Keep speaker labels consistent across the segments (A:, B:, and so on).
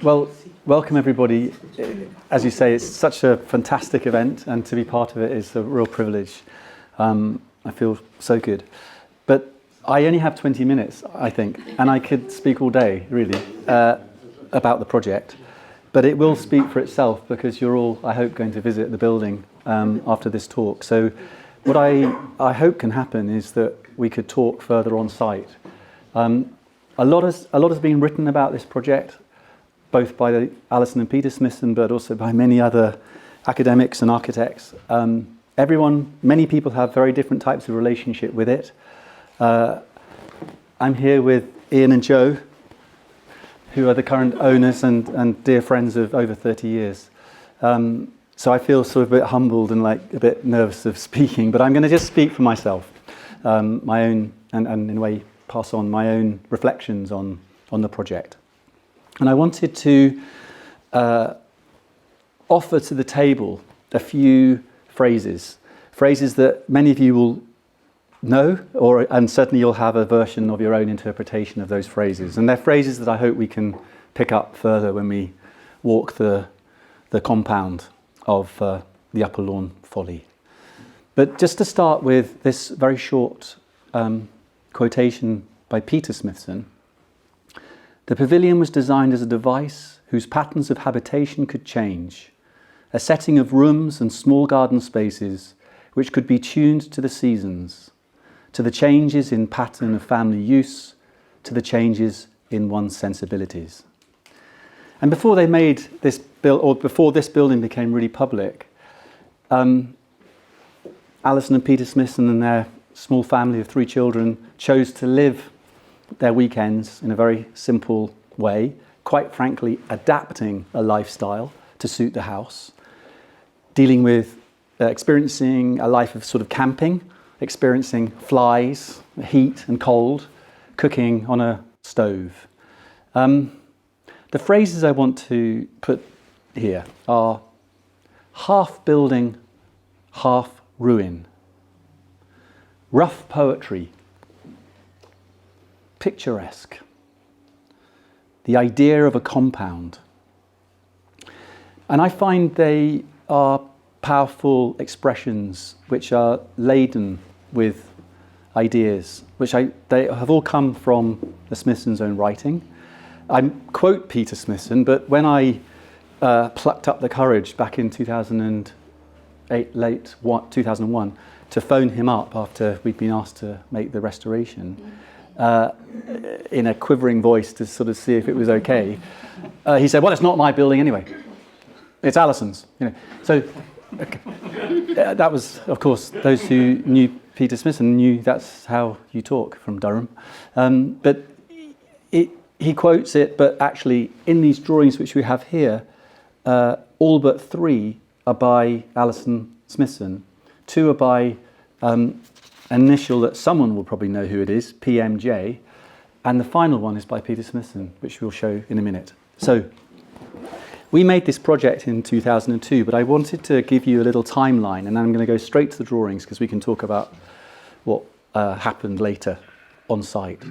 A: Well, welcome everybody. As you say, it's such a fantastic event, and to be part of it is a real privilege. I feel so good. But I only have 20 minutes, I think, and I could speak all day, really, about the project. But it will speak for itself, because you're all, I hope, going to visit the building after this talk. So what I hope can happen is that we could talk further on site. A lot has been written about this project, both by Alison and Peter Smithson, but also by many other academics and architects. Many people have very different types of relationship with it. I'm here with Ian and Joe, who are the current owners and dear friends of over 30 years. So I feel sort of a bit humbled and like a bit nervous of speaking, but I'm going to just speak for myself, my own, and in a way pass on my own reflections on the project. And I wanted to offer to the table a few phrases that many of you will know, and certainly you'll have a version of your own interpretation of those phrases. And they're phrases that I hope we can pick up further when we walk the compound of the Upper Lawn Folly. But just to start with this very short quotation by Peter Smithson. The pavilion was designed as a device whose patterns of habitation could change, a setting of rooms and small garden spaces which could be tuned to the seasons, to the changes in pattern of family use, to the changes in one's sensibilities. And before they made this before this building became really public, Alison and Peter Smithson and their small family of 3 children chose to live their weekends in a very simple way, quite frankly adapting a lifestyle to suit the house, dealing with experiencing a life of sort of camping, experiencing flies, heat and cold, cooking on a stove. The phrases I want to put here are half building, half ruin, rough poetry, picturesque, the idea of a compound. And I find they are powerful expressions which are laden with ideas, they have all come from the Smithson's own writing. I quote Peter Smithson, but when I plucked up the courage back in 2008, late 2001, to phone him up after we'd been asked to make the restoration, in a quivering voice to sort of see if it was okay, he said, "Well, it's not my building anyway. It's Alison's." So that was, of course, those who knew Peter Smithson knew that's how you talk from Durham. But he quotes it, but actually in these drawings which we have here, all but 3 are by Alison Smithson. 2 are by an initial that someone will probably know who it is, PMJ, and the final one is by Peter Smithson, which we'll show in a minute. So we made this project in 2002, but I wanted to give you a little timeline, and I'm going to go straight to the drawings because we can talk about what happened later on site.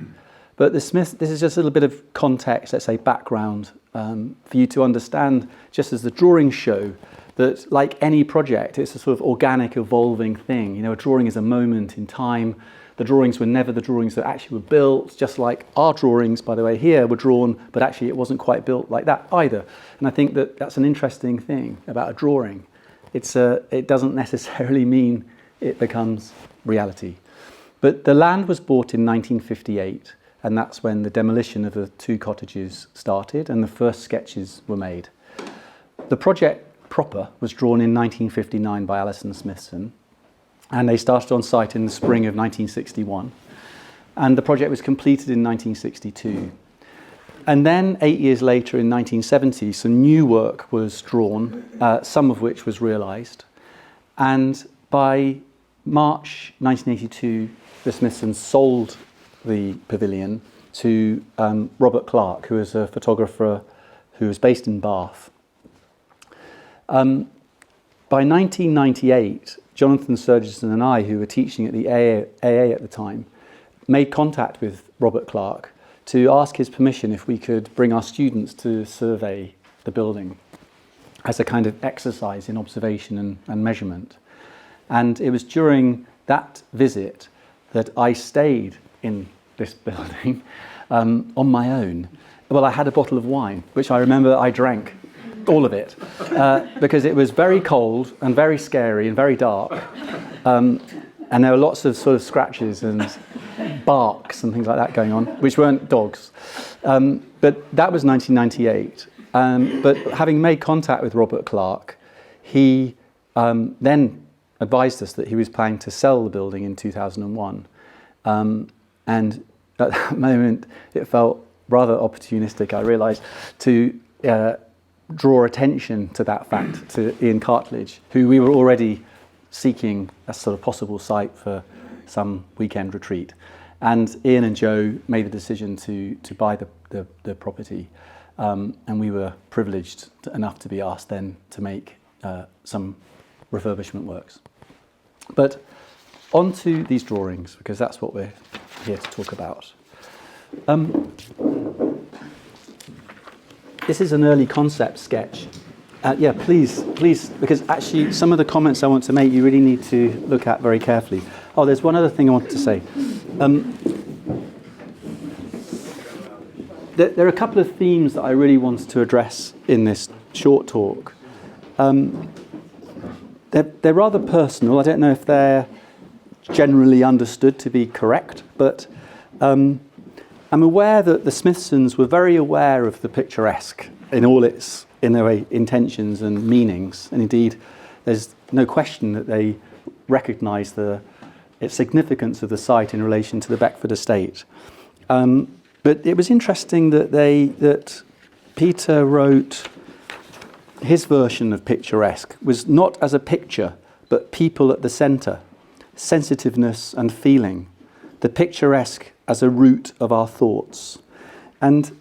A: But this is just a little bit of context, let's say background, for you to understand, just as the drawings show, that like any project, it's a sort of organic, evolving thing. A drawing is a moment in time. The drawings were never the drawings that actually were built, just like our drawings, by the way, here were drawn, but actually it wasn't quite built like that either. And I think that that's an interesting thing about a drawing. It doesn't necessarily mean it becomes reality. But the land was bought in 1958, and that's when the demolition of the 2 cottages started and the first sketches were made. The project proper was drawn in 1959 by Alison Smithson, and they started on site in the spring of 1961. And the project was completed in 1962. And then 8 years later, in 1970, some new work was drawn, some of which was realised. And by March 1982, the Smithsons sold the pavilion to Robert Clark, who is a photographer who was based in Bath. By 1998, Jonathan Sergison and I, who were teaching at the AA at the time, made contact with Robert Clark to ask his permission if we could bring our students to survey the building as a kind of exercise in observation and measurement. And it was during that visit that I stayed in this building on my own. Well, I had a bottle of wine, which I remember I drank all of it, because it was very cold and very scary and very dark. And there were lots of sort of scratches and barks and things like that going on, which weren't dogs. But that was 1998. But having made contact with Robert Clark, he then advised us that he was planning to sell the building in 2001. And at that moment, it felt rather opportunistic, I realised, to draw attention to that fact to Ian Cartledge, who we were already seeking a sort of possible site for some weekend retreat. And Ian and Joe made the decision to buy the property. And we were privileged enough to be asked then to make some refurbishment works. But on to these drawings, because that's what we're here to talk about. This is an early concept sketch. Yeah, please, because actually some of the comments I want to make you really need to look at very carefully. Oh, there's one other thing I wanted to say. There are a couple of themes that I really wanted to address in this short talk. They're rather personal. I don't know if they're generally understood to be correct, but I'm aware that the Smithsons were very aware of the picturesque in all its, in their way, intentions and meanings. And indeed, there's no question that they recognise its significance of the site in relation to the Beckford estate. But it was interesting that Peter wrote his version of picturesque was not as a picture, but people at the centre, sensitiveness and feeling, the picturesque as a root of our thoughts. And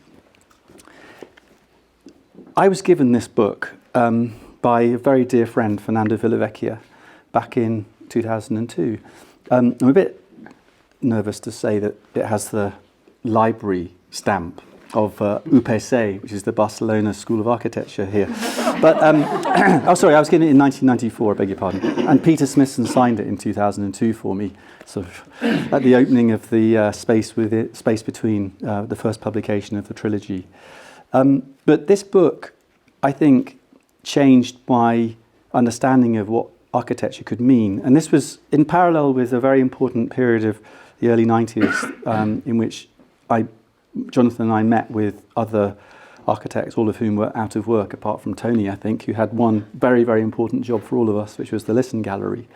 A: I was given this book by a very dear friend, Fernando Villavecchia, back in 2002. I'm a bit nervous to say that it has the library stamp of UPC, which is the Barcelona School of Architecture here. But, oh sorry, I was given it in 1994, I beg your pardon. And Peter Smithson signed it in 2002 for me, sort of at the opening of the space between the first publication of the trilogy. But this book, I think, changed my understanding of what architecture could mean. And this was in parallel with a very important period of the early 90s in which Jonathan and I met with other architects, all of whom were out of work, apart from Tony, I think, who had one very, very important job for all of us, which was the Listen Gallery,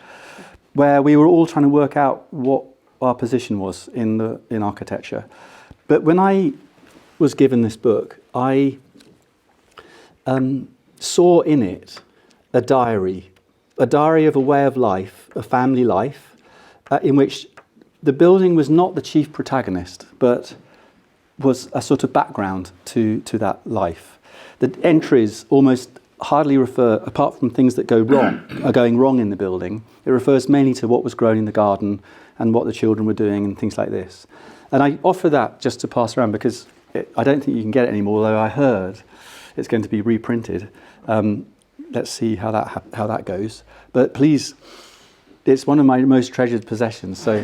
A: where we were all trying to work out what our position was in architecture. But when I was given this book, I saw in it a diary of a way of life, a family life, in which the building was not the chief protagonist, but was a sort of background to that life. The entries almost hardly refer, apart from things that are going wrong in the building, it refers mainly to what was grown in the garden and what the children were doing and things like this. And I offer that just to pass around because I don't think you can get it anymore, although I heard it's going to be reprinted. Let's see how that goes. But please, it's one of my most treasured possessions, so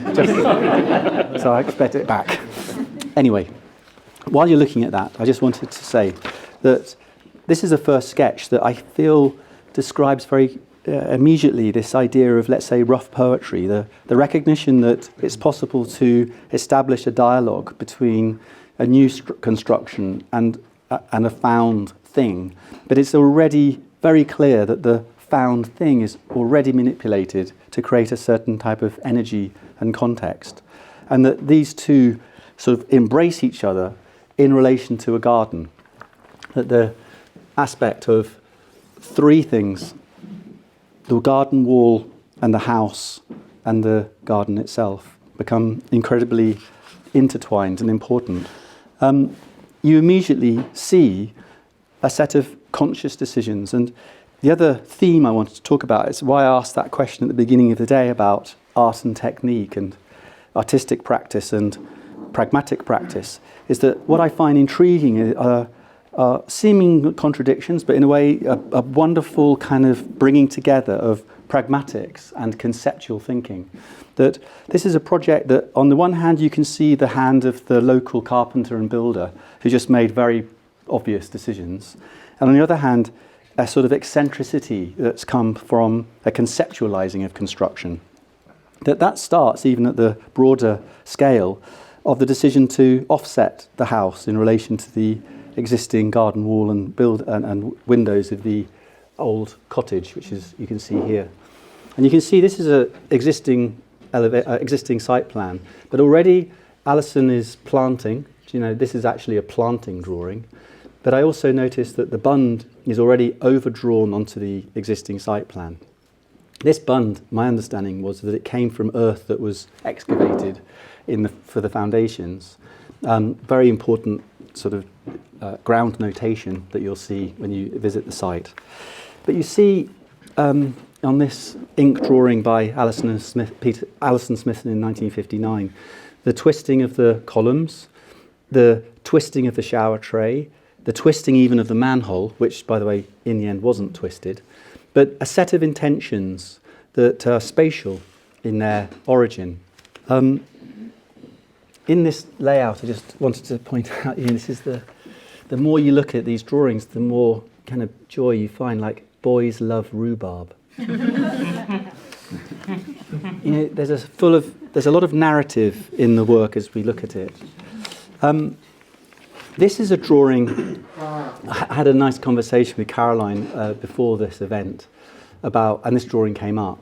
A: so I expect it back. Anyway, while you're looking at that, I just wanted to say that this is a first sketch that I feel describes very immediately this idea of, let's say, rough poetry, the recognition that it's possible to establish a dialogue between a new construction and a found thing. But it's already very clear that the found thing is already manipulated to create a certain type of energy and context. And that these two sort of embrace each other in relation to a garden. That the aspect of three things, the garden wall and the house and the garden itself, become incredibly intertwined and important. You immediately see a set of conscious decisions. And the other theme I wanted to talk about is why I asked that question at the beginning of the day about art and technique and artistic practice and pragmatic practice, is that what I find intriguing are seeming contradictions, but in a way a wonderful kind of bringing together of pragmatics and conceptual thinking. That this is a project that on the one hand you can see the hand of the local carpenter and builder who just made very obvious decisions, and on the other hand a sort of eccentricity that's come from a conceptualizing of construction. That starts even at the broader scale of the decision to offset the house in relation to the existing garden wall and and windows of the old cottage, which is you can see here. And you can see this is a existing site plan, but already Alison is planting. You know, this is actually a planting drawing. But I also noticed that the bund is already overdrawn onto the existing site plan. This bund, my understanding was that it came from earth that was excavated for the foundations. Very important sort of ground notation that you'll see when you visit the site. But you see on this ink drawing by Alison and Smithson in 1959, the twisting of the columns, the twisting of the shower tray, the twisting even of the manhole, which, by the way, in the end wasn't twisted, but a set of intentions that are spatial in their origin. In this layout, I just wanted to point out, this is the more you look at these drawings, the more kind of joy you find, like boys love rhubarb. There's a lot of narrative in the work as we look at it. This is a drawing. I had a nice conversation with Caroline before this event and this drawing came up,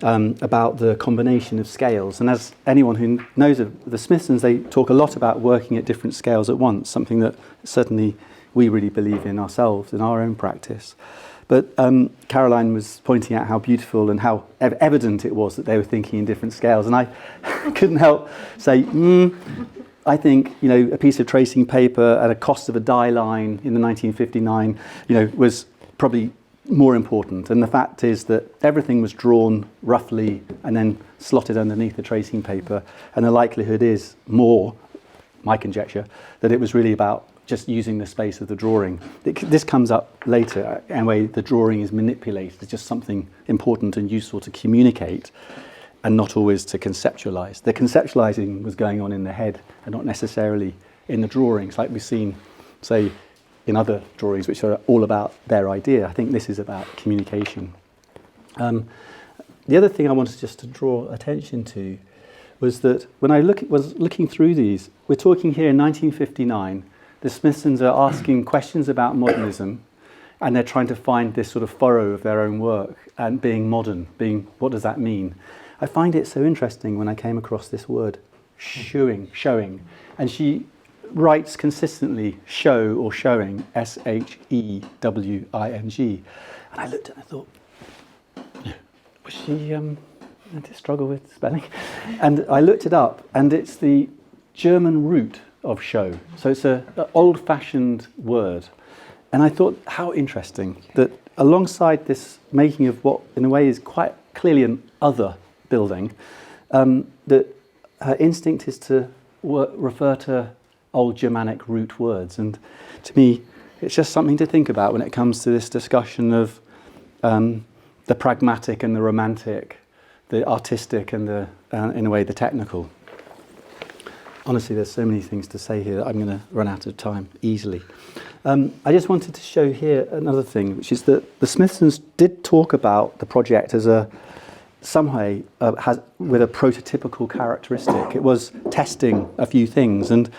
A: about the combination of scales. And as anyone who knows of the Smithsons, they talk a lot about working at different scales at once, something that certainly we really believe in ourselves, in our own practice. But Caroline was pointing out how beautiful and how evident it was that they were thinking in different scales. And I couldn't help say, I think, a piece of tracing paper at a cost of a die line in the 1959, was probably more important. And the fact is that everything was drawn roughly and then slotted underneath the tracing paper. And the likelihood is more, my conjecture, that it was really about just using the space of the drawing. This comes up later. Anyway, the drawing is manipulated. It's just something important and useful to communicate, and not always to conceptualize. The conceptualizing was going on in the head and not necessarily in the drawings, like we've seen, say, in other drawings, which are all about their idea. I think this is about communication. The other thing I wanted just to draw attention to was that when I was looking through these, we're talking here in 1959, the Smithsons are asking questions about modernism, and they're trying to find this sort of furrow of their own work and being modern, what does that mean? I find it so interesting when I came across this word, showing. And she writes consistently show or showing, Shewing. And I looked at it and I thought, was she had to struggle with spelling? And I looked it up, and it's the German root of show. So it's an old-fashioned word. And I thought, how interesting that alongside this making of what in a way is quite clearly an other building, that her instinct is to refer to old Germanic root words. And to me, it's just something to think about when it comes to this discussion of the pragmatic and the romantic, the artistic and in a way, the technical. Honestly, there's so many things to say here that I'm going to run out of time easily. I just wanted to show here another thing, which is that the Smithsons did talk about the project as with a prototypical characteristic. It was testing a few things, and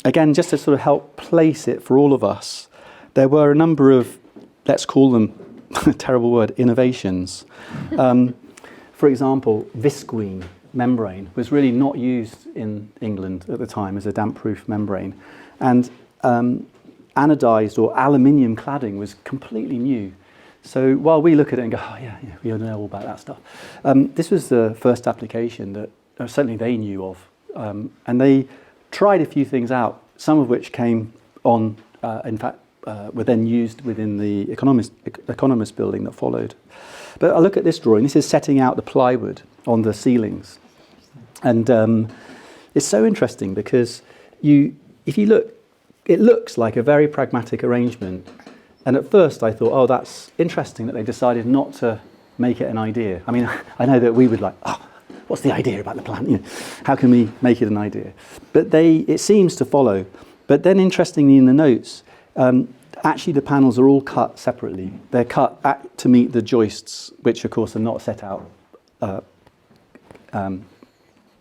A: again, just to sort of help place it for all of us, there were a number of, let's call them, a terrible word, innovations. For example, visqueen membrane was really not used in England at the time as a damp-proof membrane, and anodized or aluminium cladding was completely new. So while we look at it and go, oh yeah, we know all about that stuff, this was the first application that certainly they knew of, and they tried a few things out, some of which came on, in fact, were then used within the Economist building that followed. But I look at this drawing. This is setting out the plywood on the ceilings, and it's so interesting because if you look, it looks like a very pragmatic arrangement. And at first I thought, oh, that's interesting that they decided not to make it an idea. I mean, I know that we would like, oh, what's the idea about the plan? You know, how can we make it an idea? But it seems to follow. But then interestingly in the notes, actually the panels are all cut separately. They're cut to meet the joists, which of course are not set out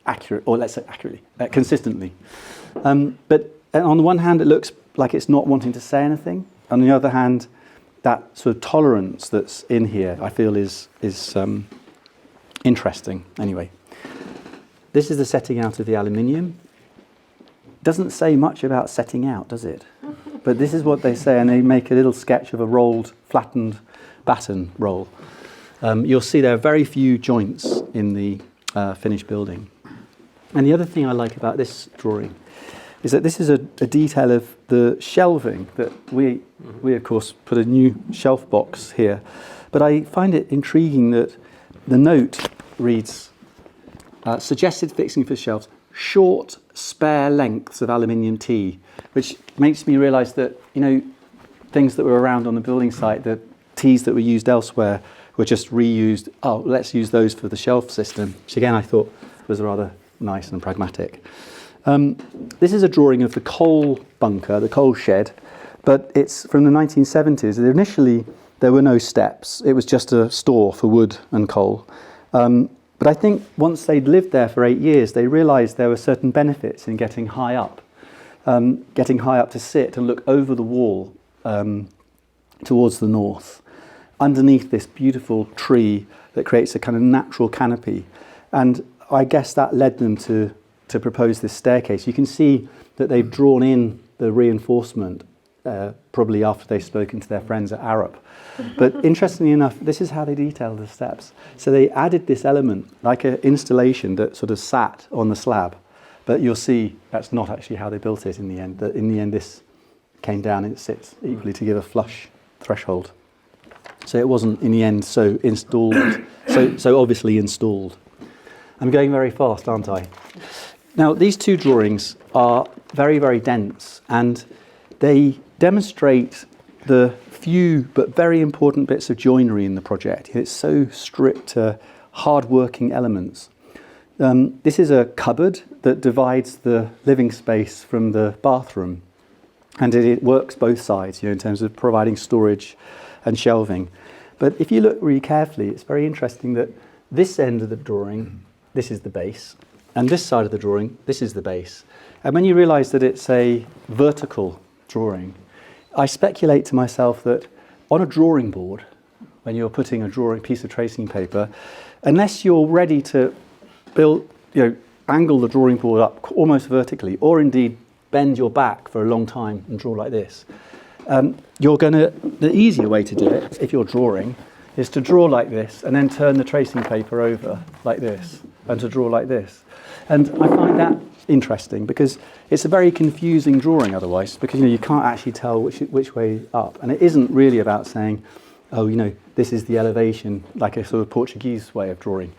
A: accurate, or let's say accurately, consistently. But on the one hand, it looks like it's not wanting to say anything. On the other hand, that sort of tolerance that's in here, I feel is interesting. Anyway, this is the setting out of the aluminium. Doesn't say much about setting out, does it? But this is what they say, and they make a little sketch of a rolled, flattened batten roll. You'll see there are very few joints in the finished building. And the other thing I like about this drawing is that this is a detail of the shelving that we of course put a new shelf box here. But I find it intriguing that the note reads, suggested fixing for shelves, short spare lengths of aluminium T, which makes me realise that, you know, things that were around on the building site, the Ts that were used elsewhere were just reused. Oh, let's use those for the shelf system, which again I thought was rather nice and pragmatic. This is a drawing of the coal bunker, the coal shed, but it's from the 1970s. Initially, there were no steps. It was just a store for wood and coal. But I think once they'd lived there for 8 years, they realised there were certain benefits in getting high up to sit and look over the wall towards the north, underneath this beautiful tree that creates a kind of natural canopy. And I guess that led them to propose this staircase. You can see that they've drawn in the reinforcement, probably after they've spoken to their friends at Arup. But interestingly enough, this is how they detailed the steps. So they added this element, like an installation that sort of sat on the slab. But you'll see that's not actually how they built it in the end. That in the end, this came down and it sits equally to give a flush threshold. So it wasn't in the end so installed, so obviously installed. I'm going very fast, aren't I? Now, these two drawings are very, very dense, and they demonstrate the few but very important bits of joinery in the project. It's so stripped to hard-working elements. This is a cupboard that divides the living space from the bathroom, and it works both sides, you know, in terms of providing storage and shelving. But if you look really carefully, it's very interesting that this end of the drawing, this is the base, and this side of the drawing, this is the base. And when you realise that it's a vertical drawing, I speculate to myself that on a drawing board, when you're putting a drawing piece of tracing paper, unless you're ready to angle the drawing board up almost vertically, or indeed bend your back for a long time and draw like this, the easier way to do it, if you're drawing, is to draw like this and then turn the tracing paper over like this and to draw like this. And I find that interesting because it's a very confusing drawing otherwise, because you can't actually tell which way up. And it isn't really about saying, oh, this is the elevation, like a sort of Portuguese way of drawing.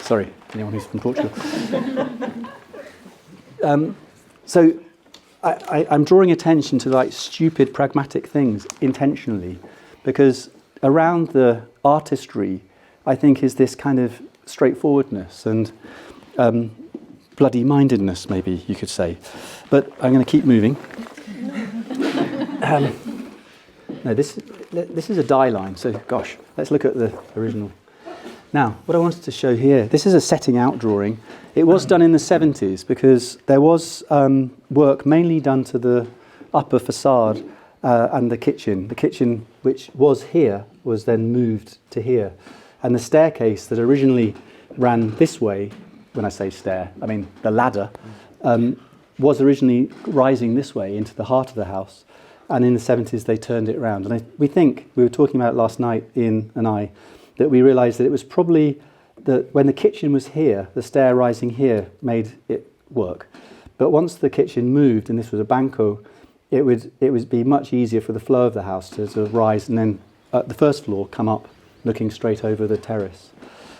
A: Sorry, anyone who's from Portugal. So I'm drawing attention to like stupid pragmatic things intentionally, because around the artistry, I think, is this kind of straightforwardness and bloody-mindedness, maybe you could say. But I'm going to keep moving. No, this is a die line, so gosh, let's look at the original. Now, what I wanted to show here, this is a setting out drawing. It was done in the 70s because there was work mainly done to the upper facade and the kitchen. The kitchen, which was here, was then moved to here. And the staircase that originally ran this way, when I say stair, I mean the ladder, was originally rising this way into the heart of the house. And in the 70s, they turned it around. And we were talking about it last night, Ian and I, that we realised that it was probably that when the kitchen was here, the stair rising here made it work. But once the kitchen moved, and this was a banco, it would be much easier for the flow of the house to rise and then at the first floor come up looking straight over the terrace.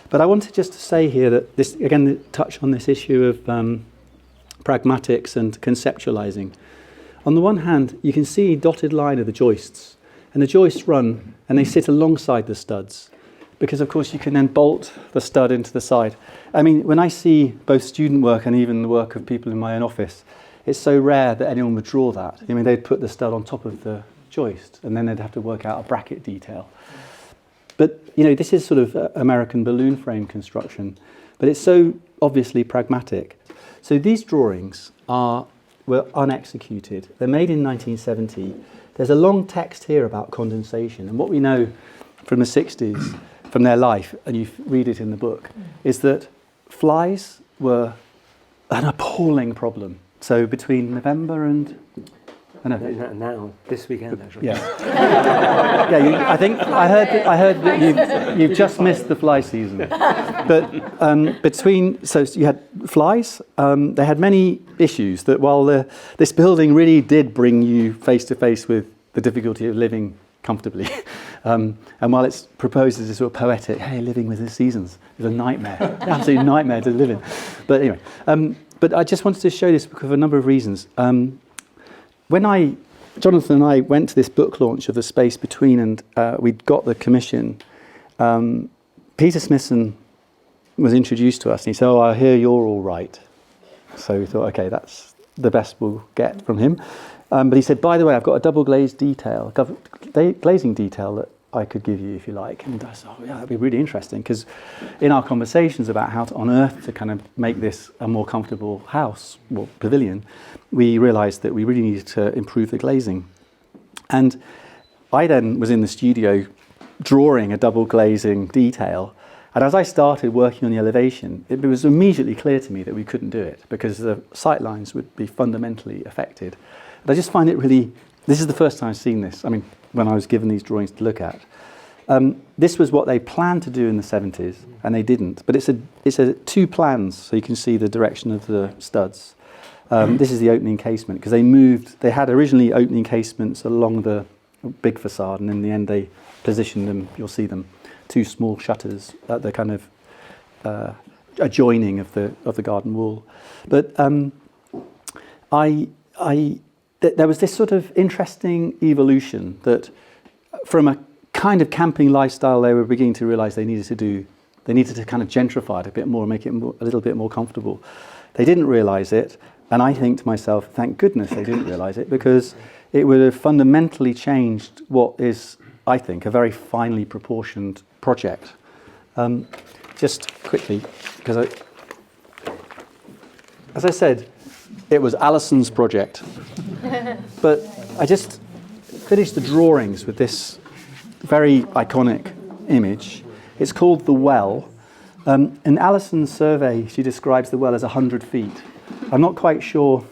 A: But I wanted just to say here that this, again, touch on this issue of pragmatics and conceptualizing. On the one hand, you can see dotted line of the joists, and the joists run and they sit alongside the studs, because of course you can then bolt the stud into the side. I mean, when I see both student work and even the work of people in my own office, it's so rare that anyone would draw that. I mean, they'd put the stud on top of the joist, and then they'd have to work out a bracket detail. But, you know, this is sort of American balloon frame construction, but it's so obviously pragmatic. So these drawings were unexecuted. They're made in 1970. There's a long text here about condensation, and what we know from the 60s, from their life, and you read it in the book, is that flies were an appalling problem. So between November and...
B: Now, this weekend, actually.
A: Yeah. I think I heard that you've just missed the fly season. But so you had flies. They had many issues that while this building really did bring you face to face with the difficulty of living comfortably, and while it's proposed as a sort of poetic, hey, living with the seasons is a nightmare, an absolute nightmare to live in. But anyway, but I just wanted to show this because of a number of reasons. When Jonathan and I went to this book launch of The Space Between, and we'd got the commission, Peter Smithson was introduced to us, and he said, "Oh, I hear you're all right." So we thought, okay, that's the best we'll get from him. But he said, "By the way, I've got a double glazing detail that I could give you if you like." And I said, "Oh, yeah, that'd be really interesting," because in our conversations about how on earth to kind of make this a more comfortable house, or pavilion, we realised that we really needed to improve the glazing. And I then was in the studio drawing a double glazing detail, and as I started working on the elevation, it was immediately clear to me that we couldn't do it because the sight lines would be fundamentally affected. And I just find it really, this is the first time I've seen this, I mean, when I was given these drawings to look at. This was what they planned to do in the 70s, and they didn't. But it's a two plans, so you can see the direction of the studs. This is the opening casement, because they had originally opening casements along the big facade, and in the end they positioned them, you'll see them, two small shutters at the kind of adjoining of the garden wall. But there was this sort of interesting evolution that from a kind of camping lifestyle they were beginning to realise they needed to kind of gentrify it a bit more, make it a little bit more comfortable. They didn't realise it, and I think to myself, thank goodness they didn't realise it, because it would have fundamentally changed what is, I think, a very finely proportioned project. Just quickly, because as I said, it was Alison's project. But I just finished the drawings with this very iconic image. It's called The Well. In Alison's survey, she describes the well as 100 feet. I'm not quite sure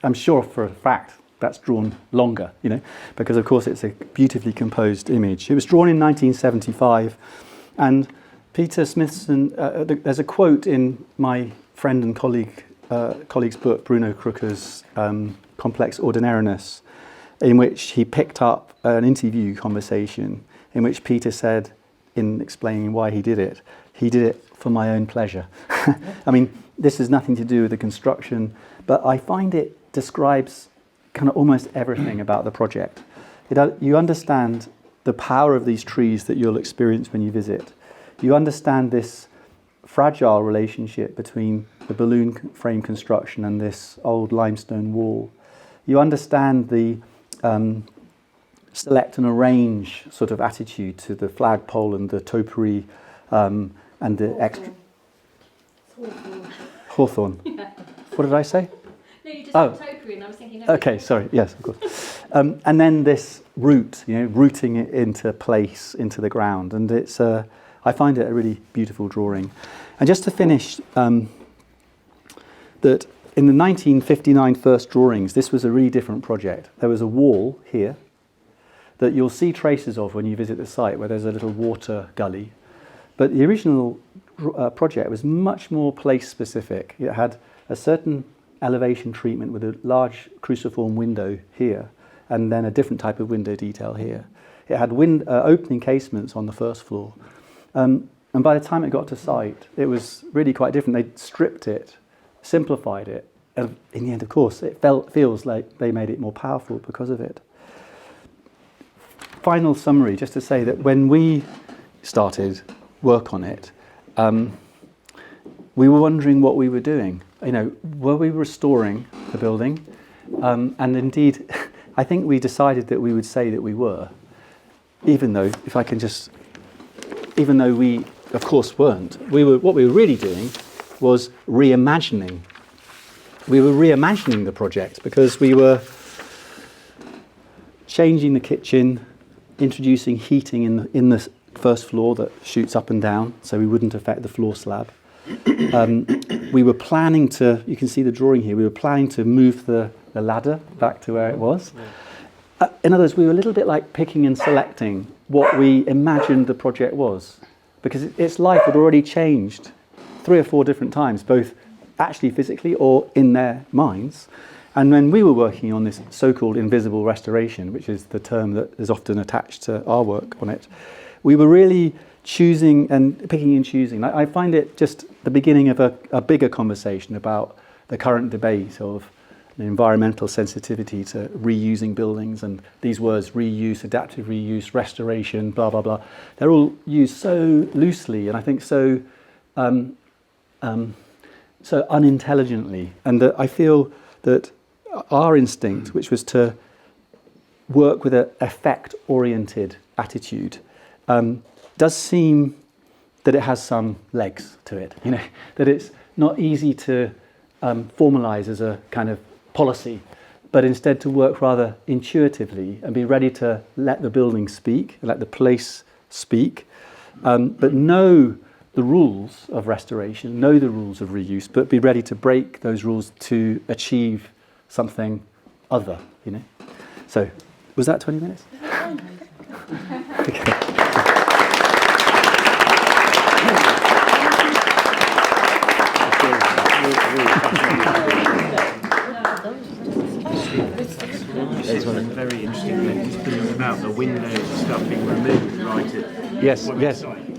A: I'm sure for a fact that's drawn longer, because of course it's a beautifully composed image. It was drawn in 1975, and Peter Smithson, there's a quote in my friend and colleague's book, Bruno Krucker's Complex Ordinariness, in which he picked up an interview conversation in which Peter said, in explaining why he did it for my own pleasure. I mean, this has nothing to do with the construction, but I find it describes kind of almost everything about the project. You understand the power of these trees that you'll experience when you visit. You understand this fragile relationship between the balloon frame construction and this old limestone wall. You understand the select and arrange sort of attitude to the flagpole and the topiary and the extra... Hawthorn. Yeah. What did I say?
C: No, you just said topiary, and I was thinking...
A: Okay, sorry, yes, of course. And then this root, rooting it into place, into the ground. And it's... I find it a really beautiful drawing. And just to finish, that in the 1959 first drawings, this was a really different project. There was a wall here that you'll see traces of when you visit the site, where there's a little water gully. But the original project was much more place-specific. It had a certain elevation treatment with a large cruciform window here, and then a different type of window detail here. It had opening casements on the first floor. And by the time it got to site, it was really quite different. They stripped it, simplified it, and in the end, of course, it feels like they made it more powerful because of it. Final summary, just to say that when we started work on it, we were wondering what we were doing. Were we restoring the building? And indeed, I think we decided that we would say that we were, even though we, of course, weren't. What we were really doing was reimagining. We were reimagining the project because we were changing the kitchen, introducing heating in the first floor that shoots up and down, so we wouldn't affect the floor slab. We were planning to, you can see the drawing here, we were planning to move the ladder back to where it was. In other words, we were a little bit like picking and selecting what we imagined the project was, because its life had already changed 3 or 4 different times, both actually physically or in their minds. And when we were working on this so-called invisible restoration, which is the term that is often attached to our work on it, we were really choosing and picking and choosing. I find it just the beginning of a bigger conversation about the current debate of environmental sensitivity to reusing buildings, and these words, reuse, adaptive reuse, restoration, blah, blah, blah. They're all used so loosely and I think so unintelligently. And that I feel that our instinct, which was to work with an effect-oriented attitude, does seem that it has some legs to it, that it's not easy to formalize as a kind of policy, but instead to work rather intuitively and be ready to let the building speak, let the place speak, but know the rules of restoration, know the rules of reuse, but be ready to break those rules to achieve something other, So, was that 20 minutes? Okay.
D: There's one very interesting thing about the windows and stuff being removed right at
A: Yes.
D: site.